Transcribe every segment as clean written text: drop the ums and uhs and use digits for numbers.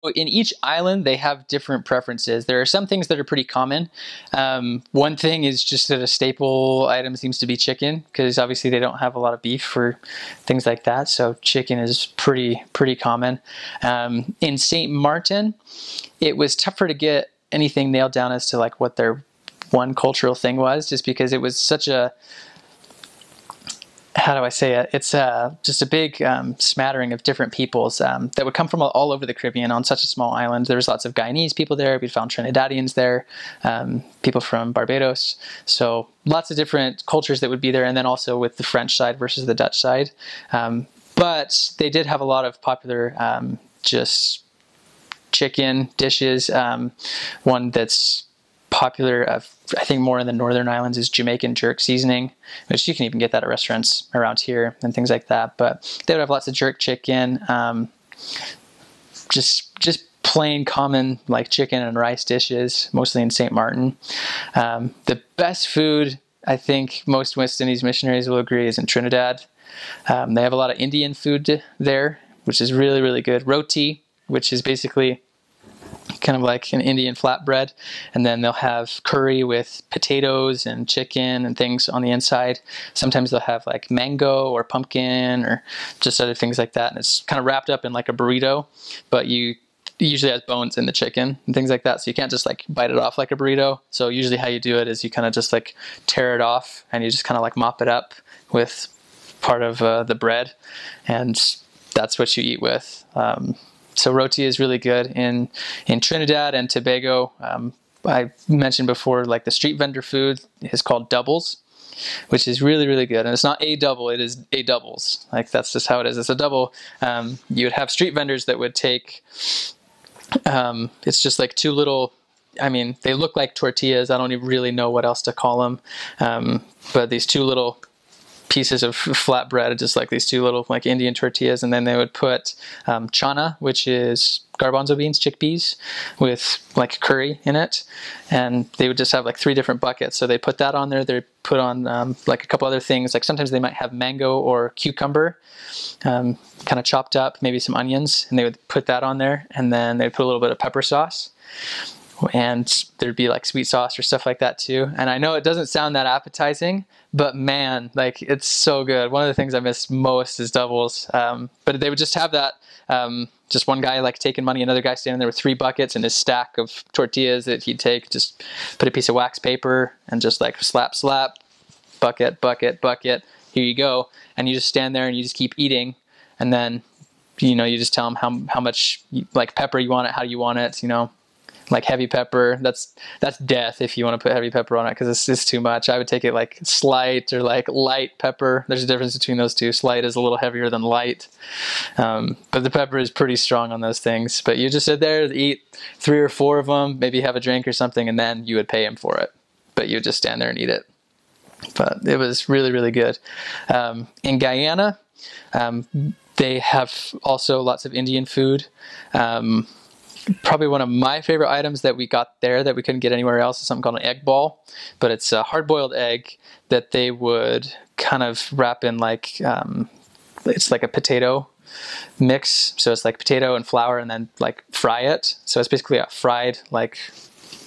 in each island, they have different preferences. There are some things that are pretty common. One thing is just that a staple item seems to be chicken, because obviously they don't have a lot of beef or things like that. So chicken is pretty common. In St. Martin, it was tougher to get anything nailed down as to like what their one cultural thing was, just because it was such a, how do I say it? It's just a big smattering of different peoples that would come from all over the Caribbean on such a small island. There was lots of Guyanese people there. We found Trinidadians there, people from Barbados. So lots of different cultures that would be there. And then also with the French side versus the Dutch side. But they did have a lot of popular just chicken dishes. One that's popular, I think more in the northern islands, is Jamaican jerk seasoning, which you can even get that at restaurants around here and things like that. But they would have lots of jerk chicken, just plain common like chicken and rice dishes, mostly in St. Martin. The best food, I think most West Indies missionaries will agree, is in Trinidad. They have a lot of Indian food there, which is really good. Roti, which is basically kind of like an Indian flatbread, and then they'll have curry with potatoes and chicken and things on the inside. Sometimes they'll have like mango or pumpkin or just other things like that, and it's kind of wrapped up in like a burrito, but it usually has bones in the chicken and things like that, so you can't just like bite it off like a burrito. So usually how you do it is you kind of just like tear it off and you just kind of like mop it up with part of the bread, and that's what you eat with. So roti is really good in Trinidad and Tobago. I mentioned before, like the street vendor food is called doubles, which is really good. And it's not a double, it is a doubles. Like that's just how it is. It's a double. You would have street vendors that would take, it's just like two little, I mean, they look like tortillas. I don't even really know what else to call them. But these two little pieces of flatbread, just like these two little like Indian tortillas, and then they would put chana, which is garbanzo beans, chickpeas, with like curry in it, and they would just have like 3 different buckets. So they put that on there. They put on like a couple other things, like sometimes they might have mango or cucumber kind of chopped up, maybe some onions, and they would put that on there, and then they would put a little bit of pepper sauce, and there'd be like sweet sauce or stuff like that too. And I know it doesn't sound that appetizing, but man, like it's so good. One of the things I miss most is doubles. But they would just have that, just one guy like taking money, another guy standing there with 3 buckets and his stack of tortillas that he'd take, just put a piece of wax paper and just like slap, bucket, here you go. And you just stand there and you just keep eating. And then, you know, you just tell them how much like pepper you want it, how you want it, you know. Like heavy pepper, that's death if you want to put heavy pepper on it, because it's just too much. I would take it like slight or like light pepper. There's a difference between those two. Slight is a little heavier than light, but the pepper is pretty strong on those things. But you just sit there, eat 3 or 4 of them, maybe have a drink or something, and then you would pay him for it. But you would just stand there and eat it. But it was really good. In Guyana, they have also lots of Indian food. Probably one of my favorite items that we got there that we couldn't get anywhere else is something called an egg ball, but it's a hard-boiled egg that they would kind of wrap in like, it's like a potato mix. So it's like potato and flour and then like fry it. So it's basically a fried, like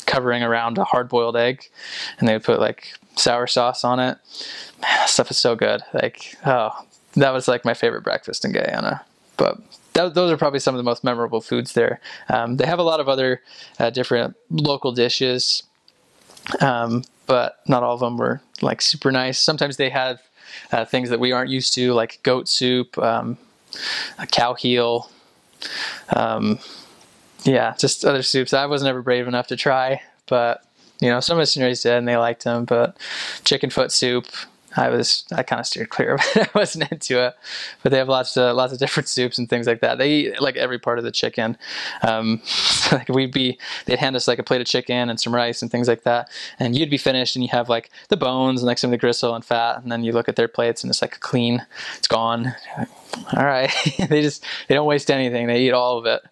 covering around a hard-boiled egg, and they would put like sour sauce on it. Man, that stuff is so good. Like, oh, that was like my favorite breakfast in Guyana. But those are probably some of the most memorable foods there. They have a lot of other different local dishes, but not all of them were like super nice. Sometimes they have things that we aren't used to, like goat soup, a cow heel, yeah, just other soups I was never brave enough to try, but you know, some missionaries did and they liked them. But chicken foot soup, I kind of steered clear of it. I wasn't into it, but they have lots of different soups and things like that. They eat like every part of the chicken. So like they'd hand us like a plate of chicken and some rice and things like that, and you'd be finished and you have like the bones and like some of the gristle and fat, and then you look at their plates and it's like clean, it's gone. All right, they don't waste anything. They eat all of it.